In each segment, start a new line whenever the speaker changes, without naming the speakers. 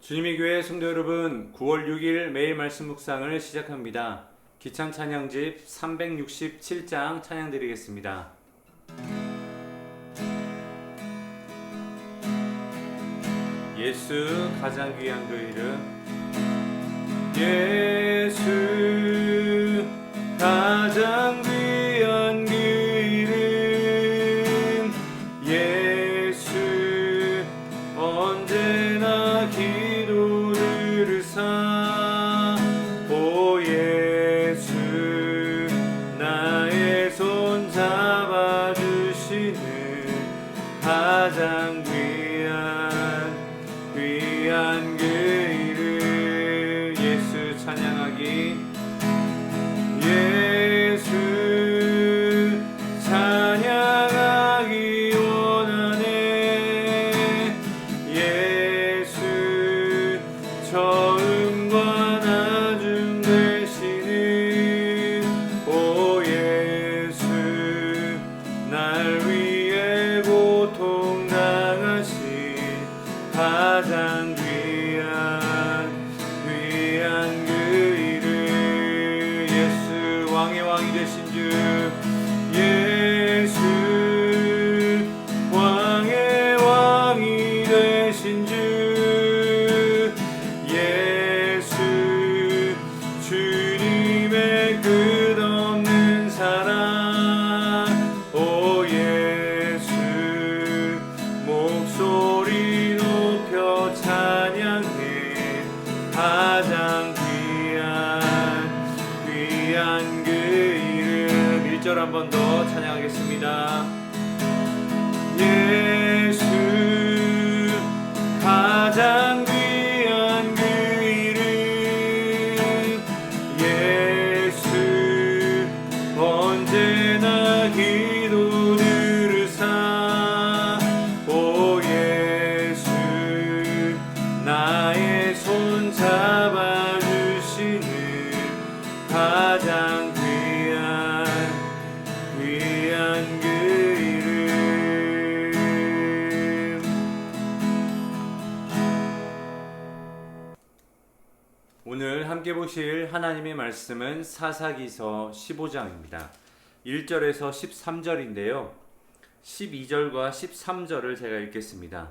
주님의 교회 성도 여러분, 9월 6일 매일 말씀 묵상을 시작합니다. 기찬 찬양집 367장 찬양 드리겠습니다. 예수 가장 귀한 그 이름, 예수 가장 귀한 그 이름, 예수 언제나 기도를 들으사. 오 예수 나의 손 잡아주시는 가장 귀한 그 이름. 예수 찬양하기, 예수 찬양하기 원하네. 예수 처음과 나중 되시는 오 예수 날 위해 고통당하신 가장 귀한 그 이름. 예수 왕의 왕이 되신 주, 예수 왕의 왕이 되신 주, 예수 주님의 끝없는 사랑. 오 예수 목소리 높여 찬양해 가장 귀한 그 이름. 1절 한 번 더 찬양하겠습니다. 예수 가장 귀한 그 이름, 예수 언제나 기도 들으사. 오 예수 나의 손 잡아주시는 가장 귀한 그 이름. 오늘 함께 보실 하나님의 말씀은 사사기서 15장입니다. 1절에서 13절인데요. 12절과 13절을 제가 읽겠습니다.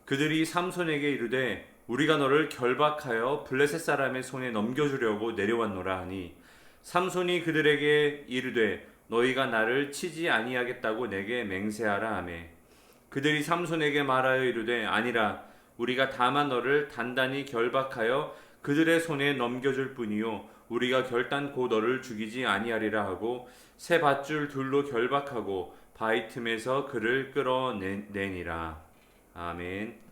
그들이 삼손에게 이르되 우리가 너를 결박하여 블레셋 사람의 손에 넘겨주려고 내려왔노라 하니, 삼손이 그들에게 이르되 너희가 나를 치지 아니하겠다고 내게 맹세하라 하매, 그들이 삼손에게 말하여 이르되 아니라 우리가 다만 너를 단단히 결박하여 그들의 손에 넘겨줄 뿐이요 우리가 결단코 너를 죽이지 아니하리라 하고 새 밧줄 둘로 결박하고 바위 틈에서 그를 끌어내니라. 아멘.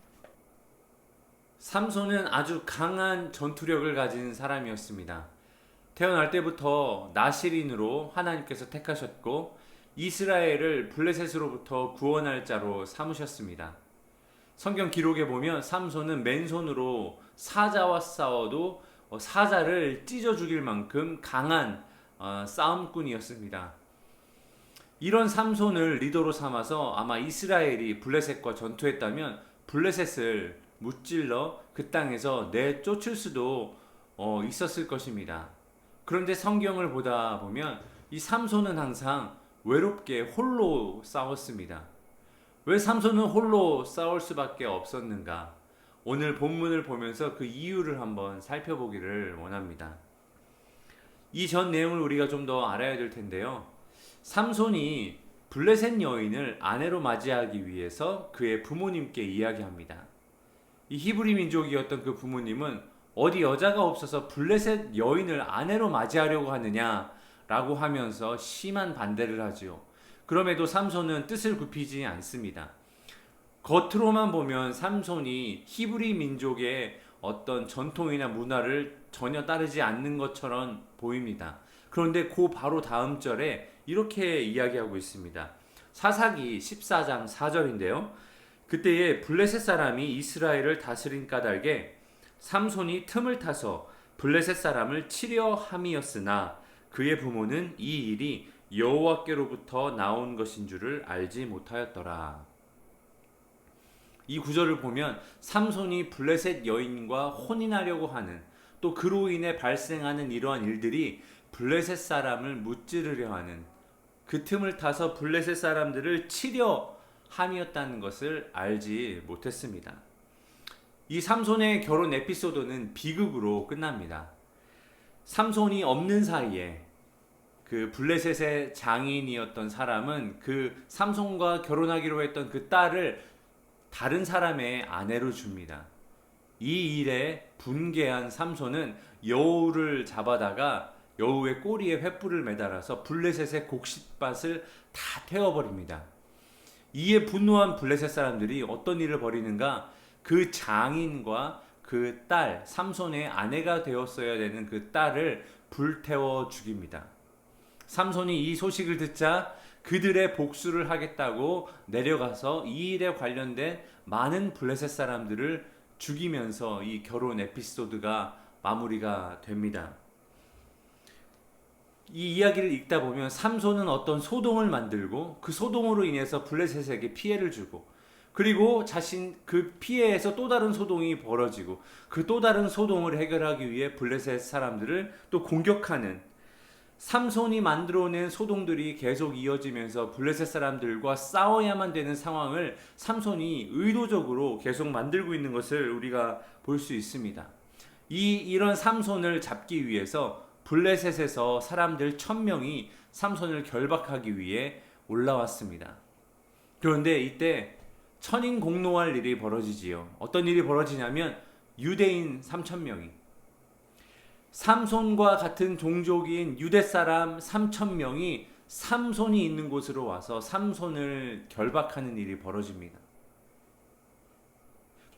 삼손은 아주 강한 전투력을 가진 사람이었습니다. 태어날 때부터 나실인으로 하나님께서 택하셨고 이스라엘을 블레셋으로부터 구원할 자로 삼으셨습니다. 성경 기록에 보면 삼손은 맨손으로 사자와 싸워도 사자를 찢어 죽일 만큼 강한 싸움꾼이었습니다. 이런 삼손을 리더로 삼아서 아마 이스라엘이 블레셋과 전투했다면 블레셋을 무찔러 그 땅에서 내쫓을 수도 있었을 것입니다. 그런데 성경을 보다 보면 이 삼손은 항상 외롭게 홀로 싸웠습니다. 왜 삼손은 홀로 싸울 수밖에 없었는가? 오늘 본문을 보면서 그 이유를 한번 살펴보기를 원합니다. 이 전 내용을 우리가 좀 더 알아야 될 텐데요. 삼손이 블레셋 여인을 아내로 맞이하기 위해서 그의 부모님께 이야기합니다. 이 히브리 민족이었던 그 부모님은 어디 여자가 없어서 블레셋 여인을 아내로 맞이하려고 하느냐라고 하면서 심한 반대를 하지요. 그럼에도 삼손은 뜻을 굽히지 않습니다. 겉으로만 보면 삼손이 히브리 민족의 어떤 전통이나 문화를 전혀 따르지 않는 것처럼 보입니다. 그런데 그 바로 다음 절에 이렇게 이야기하고 있습니다. 사사기 14장 4절인데요. 그때에 블레셋 사람이 이스라엘을 다스린 까닭에 삼손이 틈을 타서 블레셋 사람을 치려 함이었으나 그의 부모는 이 일이 여호와께로부터 나온 것인 줄을 알지 못하였더라. 이 구절을 보면 삼손이 블레셋 여인과 혼인하려고 하는, 또 그로 인해 발생하는 이러한 일들이 블레셋 사람을 무찌르려 하는, 그 틈을 타서 블레셋 사람들을 치려 함이었다는 것을 알지 못했습니다. 이 삼손의 결혼 에피소드는 비극으로 끝납니다. 삼손이 없는 사이에 그 블레셋의 장인이었던 사람은 그 삼손과 결혼하기로 했던 그 딸을 다른 사람의 아내로 줍니다. 이 일에 분개한 삼손은 여우를 잡아다가 여우의 꼬리에 횃불을 매달아서 블레셋의 곡식밭을 다 태워버립니다. 이에 분노한 블레셋 사람들이 어떤 일을 벌이는가? 그 장인과 그 딸, 삼손의 아내가 되었어야 되는 그 딸을 불태워 죽입니다. 삼손이 이 소식을 듣자 그들의 복수를 하겠다고 내려가서 이 일에 관련된 많은 블레셋 사람들을 죽이면서 이 결혼 에피소드가 마무리가 됩니다. 이 이야기를 읽다 보면 삼손은 어떤 소동을 만들고 그 소동으로 인해서 블레셋에게 피해를 주고, 그리고 자신 그 피해에서 또 다른 소동이 벌어지고 그 또 다른 소동을 해결하기 위해 블레셋 사람들을 또 공격하는, 삼손이 만들어낸 소동들이 계속 이어지면서 블레셋 사람들과 싸워야만 되는 상황을 삼손이 의도적으로 계속 만들고 있는 것을 우리가 볼 수 있습니다. 이런 삼손을 잡기 위해서 블레셋에서 사람들 1000명이 삼손을 결박하기 위해 올라왔습니다. 그런데 이때 천인공노할 일이 벌어지지요. 어떤 일이 벌어지냐면 유대인 3000명이 삼손과 같은 종족인 유대 사람 3000명이 삼손이 있는 곳으로 와서 삼손을 결박하는 일이 벌어집니다.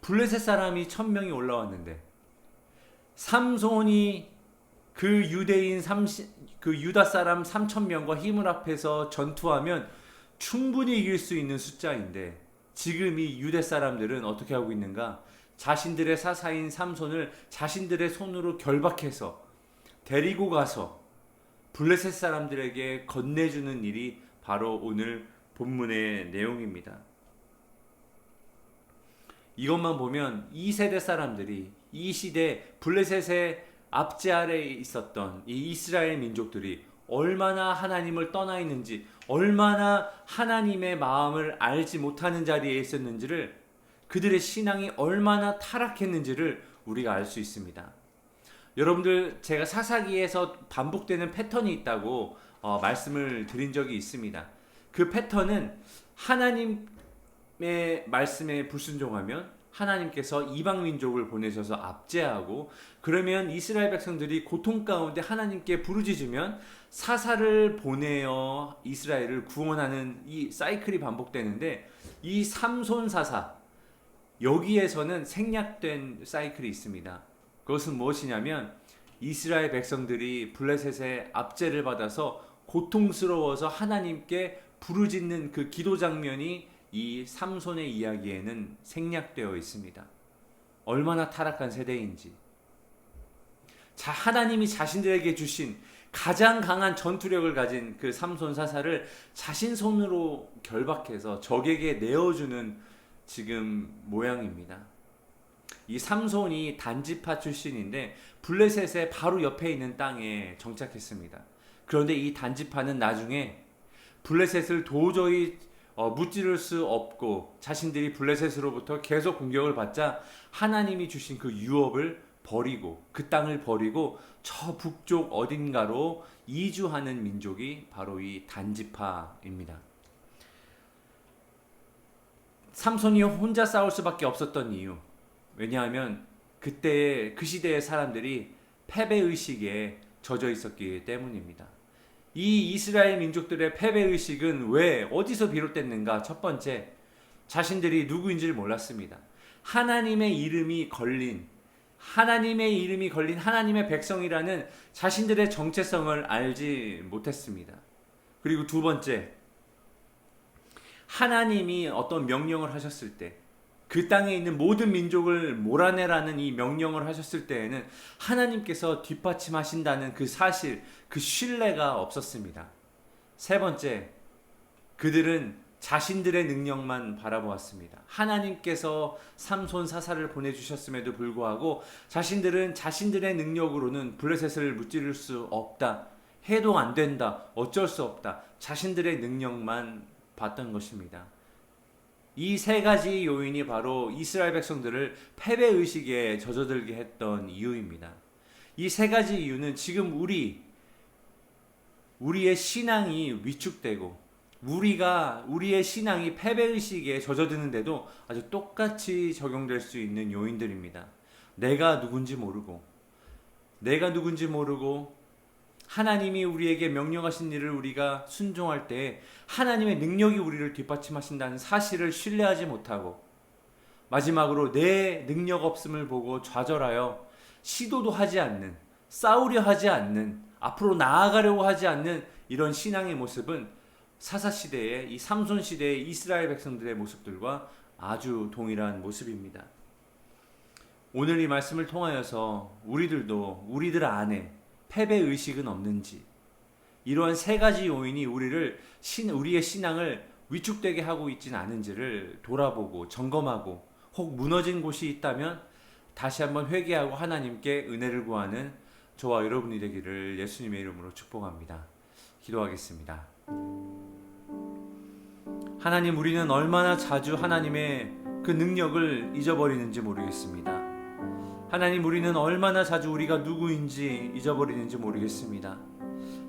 블레셋 사람이 1000명이 올라왔는데 삼손이 그 유다 사람 3000명과 힘을 합해서 전투하면 충분히 이길 수 있는 숫자인데, 지금 이 유대 사람들은 어떻게 하고 있는가? 자신들의 사사인 삼손을 자신들의 손으로 결박해서 데리고 가서 블레셋 사람들에게 건네주는 일이 바로 오늘 본문의 내용입니다. 이것만 보면 이 세대 사람들이, 이 시대 블레셋의 압제 아래에 있었던 이 이스라엘 민족들이 얼마나 하나님을 떠나 있는지, 얼마나 하나님의 마음을 알지 못하는 자리에 있었는지를, 그들의 신앙이 얼마나 타락했는지를 우리가 알 수 있습니다. 여러분들, 제가 사사기에서 반복되는 패턴이 있다고 말씀을 드린 적이 있습니다. 그 패턴은 하나님의 말씀에 불순종하면 하나님께서 이방 민족을 보내셔서 압제하고, 그러면 이스라엘 백성들이 고통 가운데 하나님께 부르짖으면 사사를 보내어 이스라엘을 구원하는 이 사이클이 반복되는데, 이 삼손 사사, 여기에서는 생략된 사이클이 있습니다. 그것은 무엇이냐면 이스라엘 백성들이 블레셋의 압제를 받아서 고통스러워서 하나님께 부르짖는 그 기도 장면이 이 삼손의 이야기에는 생략되어 있습니다. 얼마나 타락한 세대인지. 자, 하나님이 자신들에게 주신 가장 강한 전투력을 가진 그 삼손 사사를 자신 손으로 결박해서 적에게 내어주는 지금 모양입니다. 이 삼손이 단지파 출신인데 블레셋의 바로 옆에 있는 땅에 정착했습니다. 그런데 이 단지파는 나중에 블레셋을 도저히 무찌를 수 없고 자신들이 블레셋으로부터 계속 공격을 받자 하나님이 주신 그 유업을 버리고, 그 땅을 버리고 저 북쪽 어딘가로 이주하는 민족이 바로 이 단지파입니다. 삼손이 혼자 싸울 수밖에 없었던 이유, 왜냐하면 그때 그 시대의 사람들이 패배의식에 젖어 있었기 때문입니다. 이 이스라엘 민족들의 패배의식은 왜, 어디서 비롯됐는가? 첫 번째, 자신들이 누구인지를 몰랐습니다. 하나님의 이름이 걸린 하나님의 백성이라는 자신들의 정체성을 알지 못했습니다. 그리고 두 번째, 하나님이 어떤 명령을 하셨을 때, 그 땅에 있는 모든 민족을 몰아내라는 이 명령을 하셨을 때에는 하나님께서 뒷받침하신다는 그 사실, 그 신뢰가 없었습니다. 세 번째, 그들은 자신들의 능력만 바라보았습니다. 하나님께서 삼손 사사를 보내주셨음에도 불구하고 자신들은 자신들의 능력으로는 블레셋을 무찌를 수 없다. 해도 안 된다. 어쩔 수 없다. 자신들의 능력만 봤던 것입니다. 이 세 가지 요인이 바로 이스라엘 백성들을 패배의식에 젖어들게 했던 이유입니다. 이 세 가지 이유는 지금 우리의 신앙이 위축되고 우리의 신앙이 패배의식에 젖어드는데도 아주 똑같이 적용될 수 있는 요인들입니다. 내가 누군지 모르고 하나님이 우리에게 명령하신 일을 우리가 순종할 때 하나님의 능력이 우리를 뒷받침하신다는 사실을 신뢰하지 못하고 마지막으로 내 능력 없음을 보고 좌절하여 시도도 하지 않는, 싸우려 하지 않는, 앞으로 나아가려고 하지 않는 이런 신앙의 모습은 사사시대의 이 삼손시대의 이스라엘 백성들의 모습들과 아주 동일한 모습입니다. 오늘 이 말씀을 통하여서 우리들 안에 패배의식은 없는지, 이러한 세 가지 요인이 우리의 신앙을 위축되게 하고 있지는 않은지를 돌아보고 점검하고 혹 무너진 곳이 있다면 다시 한번 회개하고 하나님께 은혜를 구하는 저와 여러분이 되기를 예수님의 이름으로 축복합니다. 기도하겠습니다. 하나님, 우리는 얼마나 자주 하나님의 그 능력을 잊어버리는지 모르겠습니다. 하나님, 우리는 얼마나 자주 우리가 누구인지 잊어버리는지 모르겠습니다.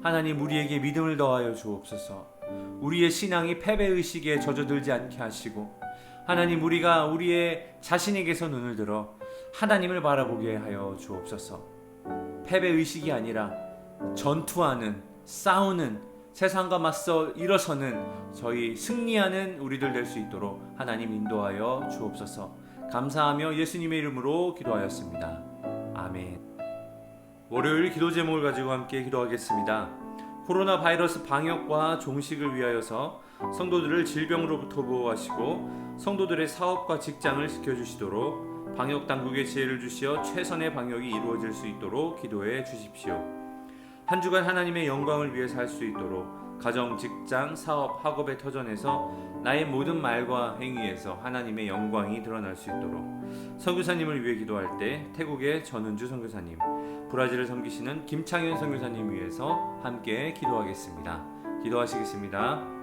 하나님, 우리에게 믿음을 더하여 주옵소서. 우리의 신앙이 패배의식에 젖어들지 않게 하시고 하나님, 우리가 우리의 자신에게서 눈을 들어 하나님을 바라보게 하여 주옵소서. 패배의식이 아니라 전투하는, 싸우는, 세상과 맞서 일어서는 저희 승리하는 우리들 될 수 있도록 하나님 인도하여 주옵소서. 감사하며 예수님의 이름으로 기도하였습니다. 아멘. 월요일 기도 제목을 가지고 함께 기도하겠습니다. 코로나 바이러스 방역과 종식을 위하여서 성도들을 질병으로부터 보호하시고 성도들의 사업과 직장을 지켜주시도록 방역 당국의 지혜를 주시어 최선의 방역이 이루어질 수 있도록 기도해 주십시오. 한 주간 하나님의 영광을 위해 살 수 있도록 가정, 직장, 사업, 학업의 터전에서 나의 모든 말과 행위에서 하나님의 영광이 드러날 수 있도록 선교사님을 위해 기도할 때 태국의 전은주 선교사님, 브라질을 섬기시는 김창현 선교사님 위해서 함께 기도하겠습니다. 기도하시겠습니다.